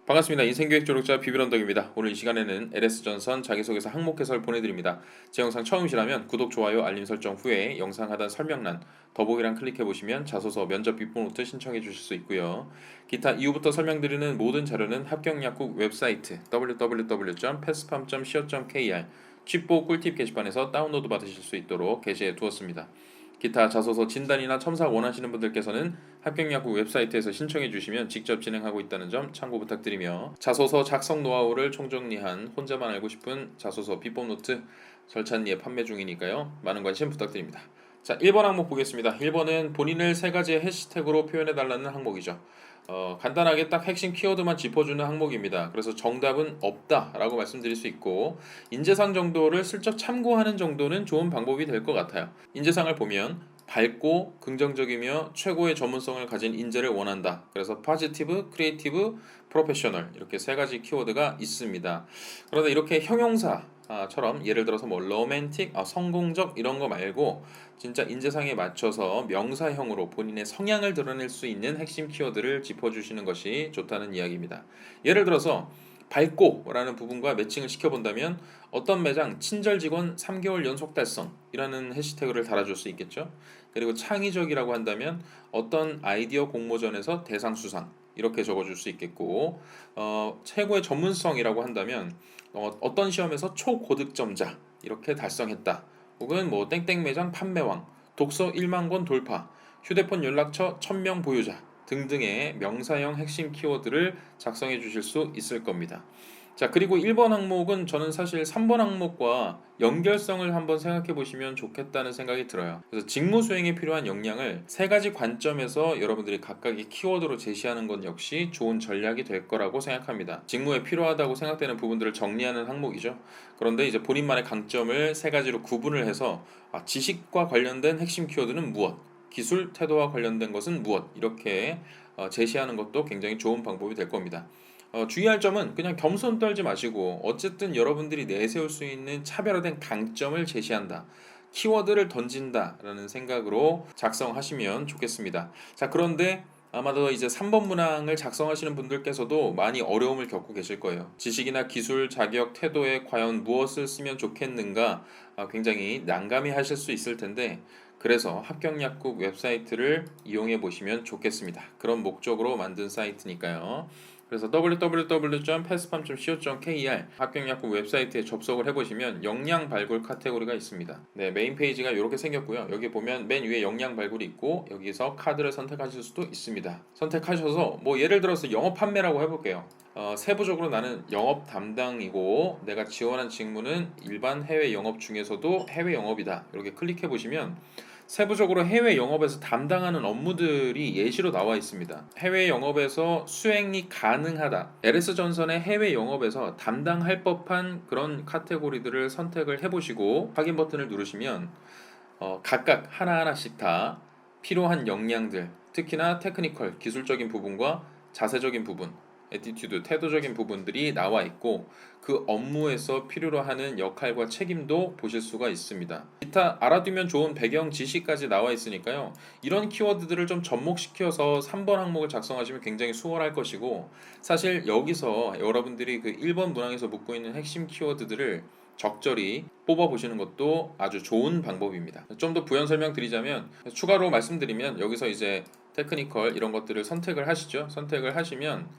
반갑습니다. 인생교육 졸업자 비비런덕입니다. 오늘 이 시간에는 LS전선 자기소개서 항목 해설 보내드립니다. 제 영상 처음이시라면 구독, 좋아요, 알림 설정 후에 영상 하단 설명란 더보기란 클릭해보시면 자소서, 면접 비포노트 신청해 주실 수 있고요. 기타 이후부터 설명드리는 모든 자료는 합격약국 웹사이트 www.pespam.co.kr 쥐뽀 꿀팁 게시판에서 다운로드 받으실 수 있도록 게시해 두었습니다. 기타 자소서 진단이나 첨삭 원하시는 분들께서는 합격약국 웹사이트에서 신청해 주시면 직접 진행하고 있다는 점 참고 부탁드리며, 자소서 작성 노하우를 총정리한 혼자만 알고 싶은 자소서 비법 노트 절찬리에 판매 중이니까요. 많은 관심 부탁드립니다. 자, 1번 항목 보겠습니다. 1번은 본인을 세 가지의 해시태그로 표현해 달라는 항목이죠. 간단하게 딱 핵심 키워드만 짚어주는 항목입니다. 그래서 정답은 없다라고 말씀드릴 수 있고, 인재상 정도를 슬쩍 참고하는 정도는 좋은 방법이 될 것 같아요. 인재상을 보면 밝고 긍정적이며 최고의 전문성을 가진 인재를 원한다. 그래서 포지티브, 크리에이티브, 프로페셔널 이렇게 세 가지 키워드가 있습니다. 그런데 이렇게 형용사처럼 예를 들어서 뭐 로맨틱, 성공적 이런 거 말고 진짜 인재상에 맞춰서 명사형으로 본인의 성향을 드러낼 수 있는 핵심 키워드를 짚어주시는 것이 좋다는 이야기입니다. 예를 들어서 밝고라는 부분과 매칭을 시켜본다면 어떤 매장 친절 직원 3개월 연속 달성이라는 해시태그를 달아줄 수 있겠죠. 그리고 창의적이라고 한다면 어떤 아이디어 공모전에서 대상 수상 이렇게 적어줄 수 있겠고, 최고의 전문성이라고 한다면 어떤 시험에서 초고득점자 이렇게 달성했다. 혹은 뭐 땡땡 매장 판매왕, 독서 1만 권 돌파, 휴대폰 연락처 1000명 보유자 등등의 명사형 핵심 키워드를 작성해 주실 수 있을 겁니다. 자, 그리고 1번 항목은 저는 사실 3번 항목과 연결성을 한번 생각해 보시면 좋겠다는 생각이 들어요. 그래서 직무 수행에 필요한 역량을 세 가지 관점에서 여러분들이 각각의 키워드로 제시하는 것 역시 좋은 전략이 될 거라고 생각합니다. 직무에 필요하다고 생각되는 부분들을 정리하는 항목이죠. 그런데 이제 본인만의 강점을 세 가지로 구분을 해서 지식과 관련된 핵심 키워드는 무엇, 기술, 태도와 관련된 것은 무엇, 이렇게 제시하는 것도 굉장히 좋은 방법이 될 겁니다. 주의할 점은 그냥 겸손 떨지 마시고 어쨌든 여러분들이 내세울 수 있는 차별화된 강점을 제시한다, 키워드를 던진다라는 생각으로 작성하시면 좋겠습니다. 자, 그런데 아마도 이제 3번 문항을 작성하시는 분들께서도 많이 어려움을 겪고 계실 거예요. 지식이나 기술, 자격, 태도에 과연 무엇을 쓰면 좋겠는가, 굉장히 난감해 하실 수 있을 텐데, 그래서 합격약국 웹사이트를 이용해 보시면 좋겠습니다. 그런 목적으로 만든 사이트니까요. 그래서 www.pespam.co.kr 합격약국 웹사이트에 접속을 해보시면 역량 발굴 카테고리가 있습니다. 네, 메인 페이지가 이렇게 생겼고요. 여기 보면 맨 위에 역량 발굴이 있고 여기서 카드를 선택하실 수도 있습니다. 선택하셔서 뭐 예를 들어서 영업 판매라고 해볼게요. 세부적으로 나는 영업 담당이고 내가 지원한 직무는 일반 해외 영업 중에서도 해외 영업이다. 이렇게 클릭해 보시면 세부적으로 해외 영업에서 담당하는 업무들이 예시로 나와 있습니다. 해외 영업에서 수행이 가능하다. LS전선의 해외 영업에서 담당할 법한 그런 카테고리들을 선택을 해보시고 확인 버튼을 누르시면 각각 하나하나씩 다 필요한 역량들, 특히나 테크니컬, 기술적인 부분과 자세적인 부분, 애티튜드, 태도적인 부분들이 나와 있고 그 업무에서 필요로 하는 역할과 책임도 보실 수가 있습니다. 기타 알아두면 좋은 배경 지식까지 나와 있으니까요. 이런 키워드들을 좀 접목시켜서 3번 항목을 작성하시면 굉장히 수월할 것이고, 사실 여기서 여러분들이 그 1번 문항에서 묻고 있는 핵심 키워드들을 적절히 뽑아보시는 것도 아주 좋은 방법입니다. 좀 더 부연 설명드리자면, 추가로 말씀드리면 여기서 이제 테크니컬 이런 것들을 선택을 하시죠. 선택을 하시면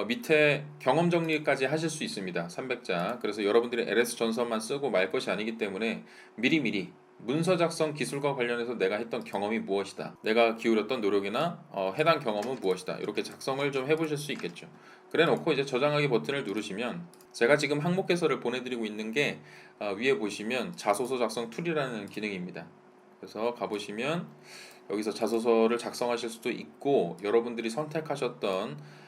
밑에 경험 정리까지 하실 수 있습니다. 300자. 그래서 여러분들이 LS 전선만 쓰고 말 것이 아니기 때문에 미리미리 문서 작성 기술과 관련해서 내가 했던 경험이 무엇이다, 내가 기울였던 노력이나 해당 경험은 무엇이다, 이렇게 작성을 좀 해보실 수 있겠죠. 그래 놓고 이제 저장하기 버튼을 누르시면 제가 지금 항목 개설을 보내드리고 있는 게 위에 보시면 자소서 작성 툴이라는 기능입니다. 그래서 가보시면 여기서 자소서를 작성하실 수도 있고 여러분들이 선택하셨던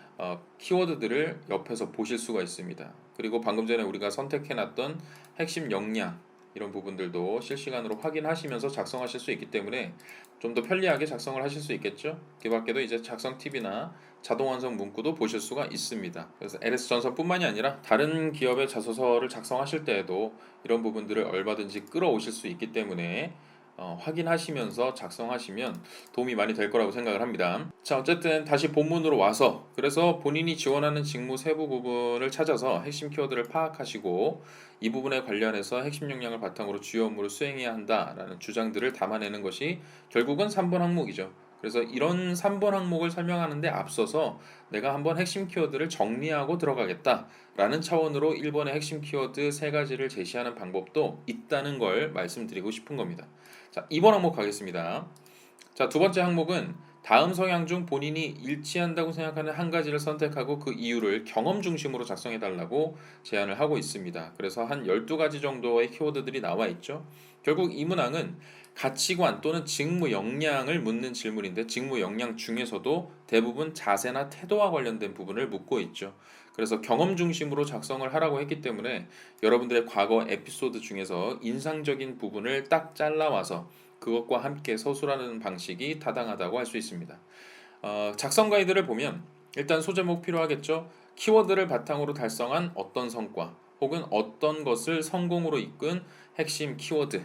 키워드들을 옆에서 보실 수가 있습니다. 그리고 방금 전에 우리가 선택해놨던 핵심 역량 이런 부분들도 실시간으로 확인하시면서 작성하실 수 있기 때문에 좀 더 편리하게 작성을 하실 수 있겠죠. 그 밖에도 이제 작성 팁이나 자동 완성 문구도 보실 수가 있습니다. 그래서 LS전선뿐만이 아니라 다른 기업의 자소서를 작성하실 때에도 이런 부분들을 얼마든지 끌어오실 수 있기 때문에 확인하시면서 작성하시면 도움이 많이 될 거라고 생각을 합니다. 자, 어쨌든 다시 본문으로 와서 그래서 본인이 지원하는 직무 세부 부분을 찾아서 핵심 키워드를 파악하시고 이 부분에 관련해서 핵심 역량을 바탕으로 주요 업무를 수행해야 한다라는 주장들을 담아내는 것이 결국은 3번 항목이죠. 그래서 이런 3번 항목을 설명하는데 앞서서 내가 한번 핵심 키워드를 정리하고 들어가겠다라는 차원으로 1번의 핵심 키워드 3가지를 제시하는 방법도 있다는 걸 말씀드리고 싶은 겁니다. 자, 2번 항목 가겠습니다. 자, 두 번째 항목은 다음 성향 중 본인이 일치한다고 생각하는 한 가지를 선택하고 그 이유를 경험 중심으로 작성해 달라고 제안을 하고 있습니다. 그래서 한 12가지 정도의 키워드들이 나와 있죠. 결국 이 문항은 가치관 또는 직무 역량을 묻는 질문인데 직무 역량 중에서도 대부분 자세나 태도와 관련된 부분을 묻고 있죠. 그래서 경험 중심으로 작성을 하라고 했기 때문에 여러분들의 과거 에피소드 중에서 인상적인 부분을 딱 잘라와서 그것과 함께 서술하는 방식이 타당하다고 할 수 있습니다. 작성 가이드를 보면 일단 소제목 필요하겠죠. 키워드를 바탕으로 달성한 어떤 성과 혹은 어떤 것을 성공으로 이끈 핵심 키워드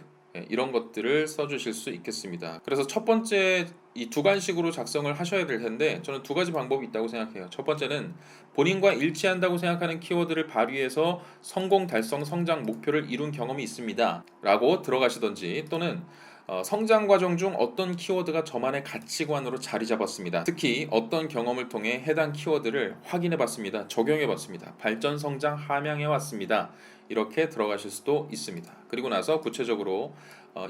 이런 것들을 써주실 수 있겠습니다. 그래서 첫 번째 이 두 간식으로 작성을 하셔야 될 텐데 저는 두 가지 방법이 있다고 생각해요. 첫 번째는 본인과 일치한다고 생각하는 키워드를 발휘해서 성공 달성 성장 목표를 이룬 경험이 있습니다 라고 들어가시던지 또는 성장 과정 중 어떤 키워드가 저만의 가치관으로 자리 잡았습니다. 특히 어떤 경험을 통해 해당 키워드를 확인해 봤습니다. 적용해 봤습니다. 발전, 성장, 함양해 왔습니다. 이렇게 들어가실 수도 있습니다. 그리고 나서 구체적으로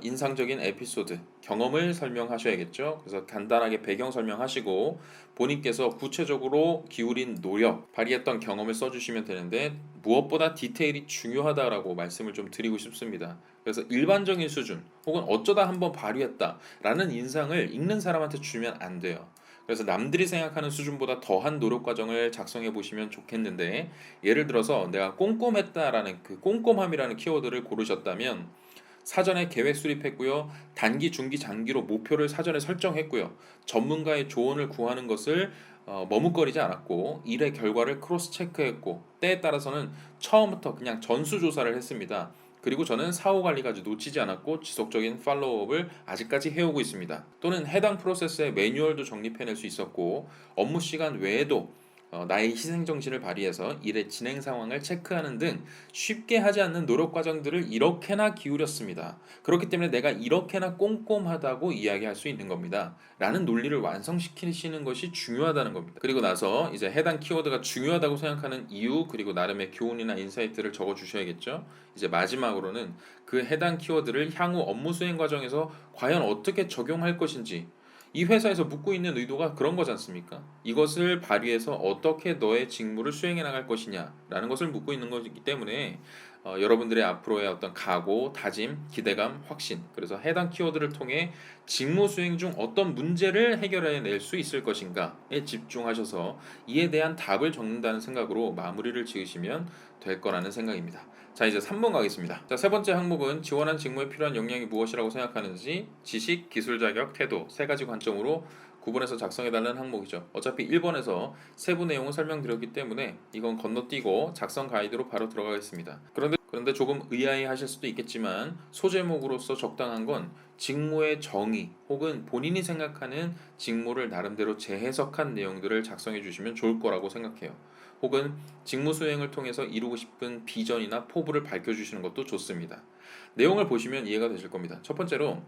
인상적인 에피소드, 경험을 설명하셔야겠죠. 그래서 간단하게 배경 설명하시고 본인께서 구체적으로 기울인 노력, 발휘했던 경험을 써주시면 되는데 무엇보다 디테일이 중요하다라고 말씀을 좀 드리고 싶습니다. 그래서 일반적인 수준 혹은 어쩌다 한번 발휘했다라는 인상을 읽는 사람한테 주면 안 돼요. 그래서 남들이 생각하는 수준보다 더한 노력 과정을 작성해 보시면 좋겠는데 예를 들어서 내가 꼼꼼했다라는 그 꼼꼼함이라는 키워드를 고르셨다면 사전에 계획 수립했고요. 단기, 중기, 장기로 목표를 사전에 설정했고요. 전문가의 조언을 구하는 것을 머뭇거리지 않았고 일의 결과를 크로스 체크했고 때에 따라서는 처음부터 그냥 전수조사를 했습니다. 그리고 저는 사후 관리까지 놓치지 않았고 지속적인 팔로우업을 아직까지 해오고 있습니다. 또는 해당 프로세스의 매뉴얼도 정립해낼 수 있었고 업무 시간 외에도 나의 희생정신을 발휘해서 일의 진행 상황을 체크하는 등 쉽게 하지 않는 노력 과정들을 이렇게나 기울였습니다. 그렇기 때문에 내가 이렇게나 꼼꼼하다고 이야기할 수 있는 겁니다. 라는 논리를 완성시키시는 것이 중요하다는 겁니다. 그리고 나서 이제 해당 키워드가 중요하다고 생각하는 이유 그리고 나름의 교훈이나 인사이트를 적어 주셔야겠죠. 이제 마지막으로는 그 해당 키워드를 향후 업무 수행 과정에서 과연 어떻게 적용할 것인지 이 회사에서 묻고 있는 의도가 그런 거지 않습니까? 이것을 발휘해서 어떻게 너의 직무를 수행해 나갈 것이냐라는 것을 묻고 있는 것이기 때문에 여러분들의 앞으로의 어떤 각오, 다짐, 기대감, 확신 그래서 해당 키워드를 통해 직무 수행 중 어떤 문제를 해결해낼 수 있을 것인가에 집중하셔서 이에 대한 답을 적는다는 생각으로 마무리를 지으시면 될 거라는 생각입니다. 자, 이제 3번 가겠습니다. 자, 세 번째 항목은 지원한 직무에 필요한 역량이 무엇이라고 생각하는지 지식, 기술 자격, 태도 세 가지 관점으로 구분해서 작성해달라는 항목이죠. 어차피 1번에서 세부 내용을 설명드렸기 때문에 이건 건너뛰고 작성 가이드로 바로 들어가겠습니다. 그런데 조금 의아해하실 수도 있겠지만 소제목으로서 적당한 건 직무의 정의 혹은 본인이 생각하는 직무를 나름대로 재해석한 내용들을 작성해 주시면 좋을 거라고 생각해요. 혹은 직무 수행을 통해서 이루고 싶은 비전이나 포부를 밝혀주시는 것도 좋습니다. 내용을 보시면 이해가 되실 겁니다. 첫 번째로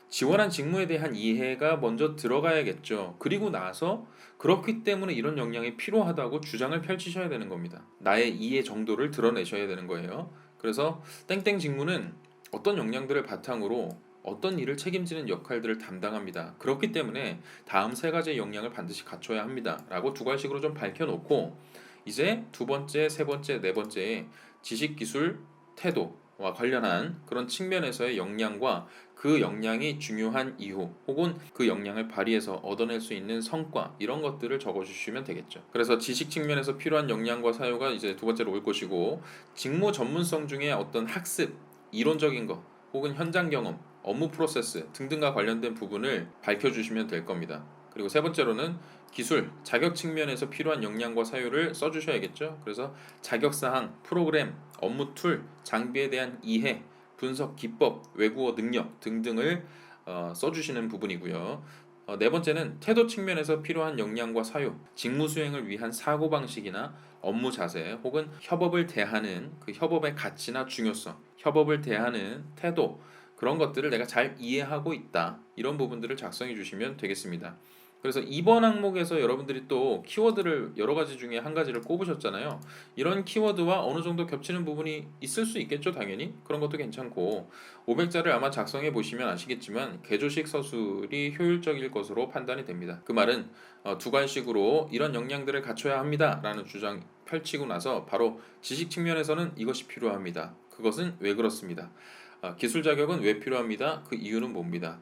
지원한 직무에 대한 이해가 먼저 들어가야겠죠. 그리고 나서 그렇기 때문에 이런 역량이 필요하다고 주장을 펼치셔야 되는 겁니다. 나의 이해 정도를 드러내셔야 되는 거예요. 그래서 땡땡 직무는 어떤 역량들을 바탕으로 어떤 일을 책임지는 역할들을 담당합니다. 그렇기 때문에 다음 세 가지의 역량을 반드시 갖춰야 합니다. 라고 두 가지식으로 좀 밝혀놓고 이제 두 번째, 세 번째, 네 번째 지식, 기술, 태도와 관련한 그런 측면에서의 역량과 그 역량이 중요한 이유 혹은 그 역량을 발휘해서 얻어낼 수 있는 성과 이런 것들을 적어주시면 되겠죠. 그래서 지식 측면에서 필요한 역량과 사유가 이제 두 번째로 올 것이고 직무 전문성 중에 어떤 학습, 이론적인 거 혹은 현장 경험, 업무 프로세스 등등과 관련된 부분을 밝혀주시면 될 겁니다. 그리고 세 번째로는 기술, 자격 측면에서 필요한 역량과 사유를 써주셔야겠죠. 그래서 자격사항, 프로그램, 업무 툴, 장비에 대한 이해, 분석 기법, 외국어 능력 등등을 써주시는 부분이고요. 네 번째는 태도 측면에서 필요한 역량과 사유, 직무 수행을 위한 사고방식이나 업무 자세 혹은 협업을 대하는 그 협업의 가치나 중요성, 협업을 대하는 태도, 그런 것들을 내가 잘 이해하고 있다. 이런 부분들을 작성해 주시면 되겠습니다. 그래서 이번 항목에서 여러분들이 또 키워드를 여러 가지 중에 한 가지를 꼽으셨잖아요. 이런 키워드와 어느 정도 겹치는 부분이 있을 수 있겠죠, 당연히. 그런 것도 괜찮고 500자를 아마 작성해 보시면 아시겠지만 개조식 서술이 효율적일 것으로 판단이 됩니다. 그 말은 두관식으로 이런 역량들을 갖춰야 합니다 라는 주장 펼치고 나서 바로 지식 측면에서는 이것이 필요합니다. 그것은 왜 그렇습니다. 기술 자격은 왜 필요합니다. 그 이유는 뭡니다.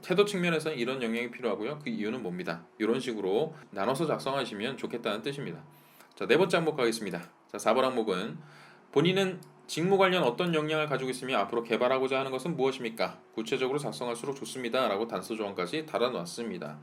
태도 측면에서는 이런 역량이 필요하고요. 그 이유는 뭡니다. 이런 식으로 나눠서 작성하시면 좋겠다는 뜻입니다. 자, 네 번째 항목 가겠습니다. 자, 4번 항목은 본인은 직무 관련 어떤 역량을 가지고 있으며 앞으로 개발하고자 하는 것은 무엇입니까? 구체적으로 작성할수록 좋습니다. 라고 단서 조항까지 달아놨습니다.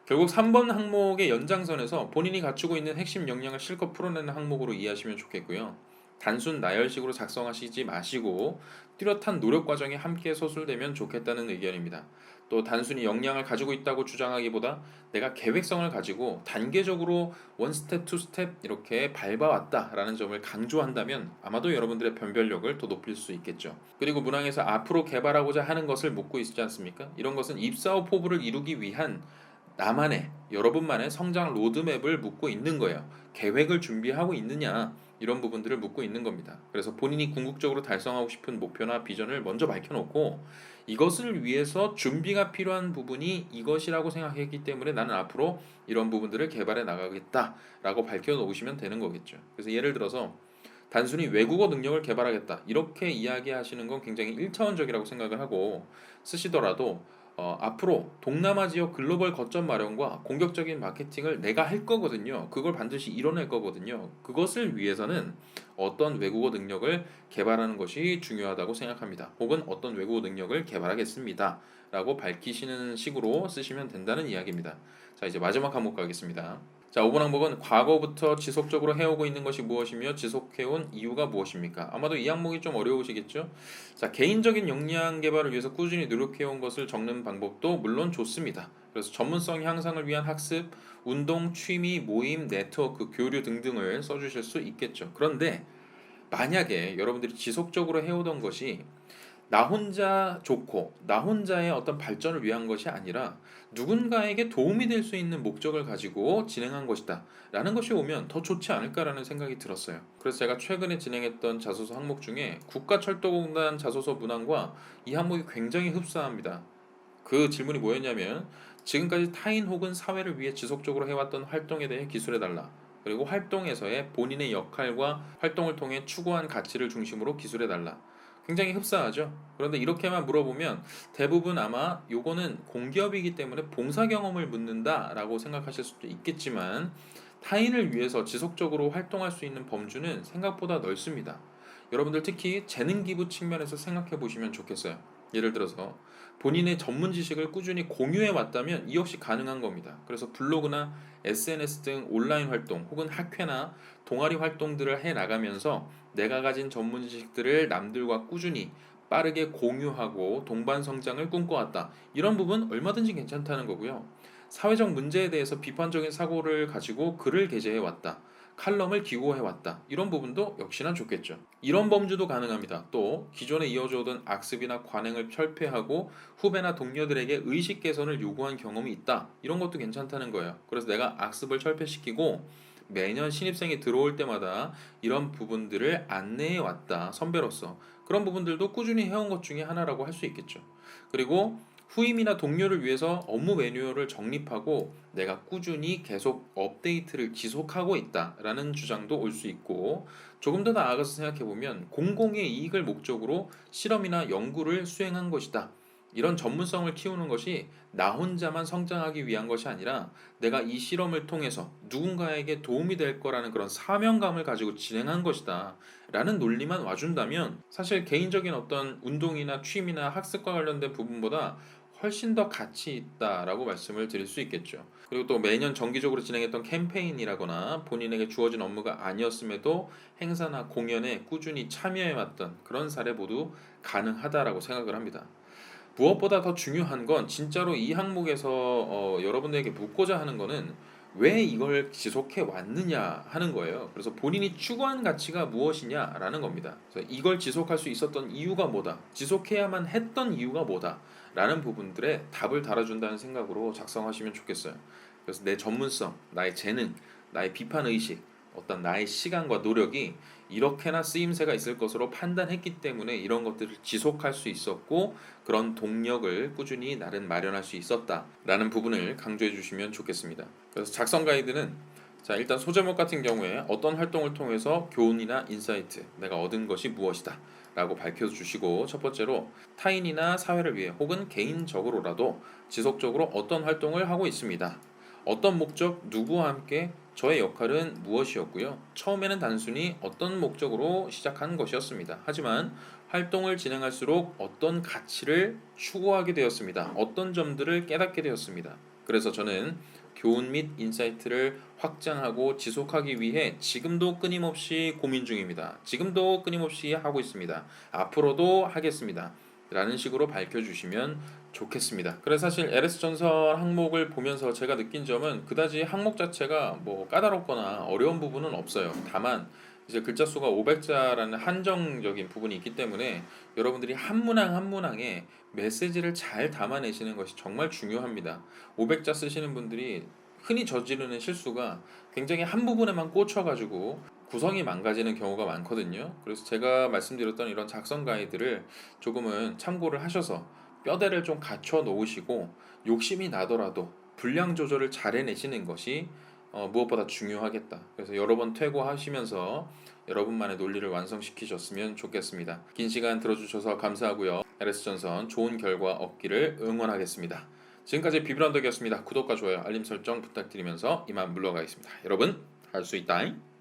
결국 3번 항목의 연장선에서 본인이 갖추고 있는 핵심 역량을 실컷 풀어내는 항목으로 이해하시면 좋겠고요. 단순 나열식으로 작성하시지 마시고 뚜렷한 노력 과정이 함께 서술되면 좋겠다는 의견입니다. 또 단순히 역량을 가지고 있다고 주장하기보다 내가 계획성을 가지고 단계적으로 원 스텝, 투 스텝 이렇게 밟아왔다라는 점을 강조한다면 아마도 여러분들의 변별력을 더 높일 수 있겠죠. 그리고 문항에서 앞으로 개발하고자 하는 것을 묻고 있지 않습니까? 이런 것은 입사 후 포부를 이루기 위한 나만의, 여러분만의 성장 로드맵을 묻고 있는 거예요. 계획을 준비하고 있느냐, 이런 부분들을 묻고 있는 겁니다. 그래서 본인이 궁극적으로 달성하고 싶은 목표나 비전을 먼저 밝혀놓고 이것을 위해서 준비가 필요한 부분이 이것이라고 생각했기 때문에 나는 앞으로 이런 부분들을 개발해 나가겠다라고 밝혀놓으시면 되는 거겠죠. 그래서 예를 들어서 단순히 외국어 능력을 개발하겠다 이렇게 이야기하시는 건 굉장히 1차원적이라고 생각을 하고 쓰시더라도 앞으로 동남아 지역 글로벌 거점 마련과 공격적인 마케팅을 내가 할 거거든요. 그걸 반드시 이뤄낼 거거든요. 그것을 위해서는 어떤 외국어 능력을 개발하는 것이 중요하다고 생각합니다. 혹은 어떤 외국어 능력을 개발하겠습니다. 라고 밝히시는 식으로 쓰시면 된다는 이야기입니다. 자, 이제 마지막 항목 가겠습니다. 자, 5번 항목은 과거부터 지속적으로 해오고 있는 것이 무엇이며 지속해온 이유가 무엇입니까? 아마도 이 항목이 좀 어려우시겠죠? 자, 개인적인 역량 개발을 위해서 꾸준히 노력해온 것을 적는 방법도 물론 좋습니다. 그래서 전문성 향상을 위한 학습, 운동, 취미, 모임, 네트워크, 교류 등등을 써주실 수 있겠죠. 그런데 만약에 여러분들이 지속적으로 해오던 것이 나 혼자 좋고 나 혼자의 어떤 발전을 위한 것이 아니라 누군가에게 도움이 될 수 있는 목적을 가지고 진행한 것이다 라는 것이 오면 더 좋지 않을까라는 생각이 들었어요. 그래서 제가 최근에 진행했던 자소서 항목 중에 국가철도공단 자소서 문항과 이 항목이 굉장히 흡사합니다. 그 질문이 뭐였냐면 지금까지 타인 혹은 사회를 위해 지속적으로 해왔던 활동에 대해 기술해달라. 그리고 활동에서의 본인의 역할과 활동을 통해 추구한 가치를 중심으로 기술해달라. 굉장히 흡사하죠. 그런데 이렇게만 물어보면 대부분 아마 요거는 공기업이기 때문에 봉사 경험을 묻는다라고 생각하실 수도 있겠지만 타인을 위해서 지속적으로 활동할 수 있는 범주는 생각보다 넓습니다. 여러분들 특히 재능 기부 측면에서 생각해 보시면 좋겠어요. 예를 들어서 본인의 전문 지식을 꾸준히 공유해 왔다면 이 역시 가능한 겁니다. 그래서 블로그나 SNS 등 온라인 활동 혹은 학회나 동아리 활동들을 해 나가면서 내가 가진 전문 지식들을 남들과 꾸준히 빠르게 공유하고 동반 성장을 꿈꿔왔다. 이런 부분 얼마든지 괜찮다는 거고요. 사회적 문제에 대해서 비판적인 사고를 가지고 글을 게재해 왔다. 칼럼을 기고해 왔다. 이런 부분도 역시나 좋겠죠. 이런 범주도 가능합니다. 또 기존에 이어져 오던 악습이나 관행을 철폐하고 후배나 동료들에게 의식 개선을 요구한 경험이 있다. 이런 것도 괜찮다는 거예요. 그래서 내가 악습을 철폐시키고 매년 신입생이 들어올 때마다 이런 부분들을 안내해 왔다. 선배로서. 그런 부분들도 꾸준히 해온 것 중에 하나라고 할 수 있겠죠. 그리고 후임이나 동료를 위해서 업무 매뉴얼을 정립하고 내가 꾸준히 계속 업데이트를 지속하고 있다라는 주장도 올 수 있고 조금 더 나아가서 생각해보면 공공의 이익을 목적으로 실험이나 연구를 수행한 것이다. 이런 전문성을 키우는 것이 나 혼자만 성장하기 위한 것이 아니라 내가 이 실험을 통해서 누군가에게 도움이 될 거라는 그런 사명감을 가지고 진행한 것이다 라는 논리만 와준다면 사실 개인적인 어떤 운동이나 취미나 학습과 관련된 부분보다 훨씬 더 가치 있다라고 말씀을 드릴 수 있겠죠. 그리고 또 매년 정기적으로 진행했던 캠페인이라거나 본인에게 주어진 업무가 아니었음에도 행사나 공연에 꾸준히 참여해왔던 그런 사례 모두 가능하다라고 생각을 합니다. 무엇보다 더 중요한 건 진짜로 이 항목에서 여러분들에게 묻고자 하는 거는 왜 이걸 지속해 왔느냐 하는 거예요. 그래서 본인이 추구한 가치가 무엇이냐라는 겁니다. 그래서 이걸 지속할 수 있었던 이유가 뭐다, 지속해야만 했던 이유가 뭐다 라는 부분들에 답을 달아준다는 생각으로 작성하시면 좋겠어요. 그래서 내 전문성, 나의 재능, 나의 비판의식, 어떤 나의 시간과 노력이 이렇게나 쓰임새가 있을 것으로 판단했기 때문에 이런 것들을 지속할 수 있었고 그런 동력을 꾸준히 나름 마련할 수 있었다라는 부분을 강조해 주시면 좋겠습니다. 그래서 작성 가이드는 자, 일단 소제목 같은 경우에 어떤 활동을 통해서 교훈이나 인사이트, 내가 얻은 것이 무엇이다 라고 밝혀주시고, 첫 번째로 타인이나 사회를 위해 혹은 개인적으로라도 지속적으로 어떤 활동을 하고 있습니다. 어떤 목적, 누구와 함께, 저의 역할은 무엇이었고요. 처음에는 단순히 어떤 목적으로 시작한 것이었습니다. 하지만 활동을 진행할수록 어떤 가치를 추구하게 되었습니다. 어떤 점들을 깨닫게 되었습니다. 그래서 저는 교훈 및 인사이트를 확장하고 지속하기 위해 지금도 끊임없이 고민 중입니다. 지금도 끊임없이 하고 있습니다. 앞으로도 하겠습니다. 라는 식으로 밝혀주시면 좋겠습니다. 그래서 사실 LS 전설 항목을 보면서 제가 느낀 점은 그다지 항목 자체가 뭐 까다롭거나 어려운 부분은 없어요. 다만 이제 글자 수가 500자라는 한정적인 부분이 있기 때문에 여러분들이 한 문항 한 문항에 메시지를 잘 담아내시는 것이 정말 중요합니다. 500자 쓰시는 분들이 흔히 저지르는 실수가 굉장히 한 부분에만 꽂혀가지고 구성이 망가지는 경우가 많거든요. 그래서 제가 말씀드렸던 이런 작성 가이드를 조금은 참고를 하셔서 뼈대를 좀 갖춰 놓으시고 욕심이 나더라도 분량 조절을 잘 해내시는 것이 무엇보다 중요하겠다. 그래서 여러 번 퇴고하시면서 여러분만의 논리를 완성시키셨으면 좋겠습니다. 긴 시간 들어주셔서 감사하고요. LS전선 좋은 결과 얻기를 응원하겠습니다. 지금까지 비브란덕이었습니다. 구독과 좋아요, 알림 설정 부탁드리면서 이만 물러가겠습니다. 여러분, 할 수 있다잉.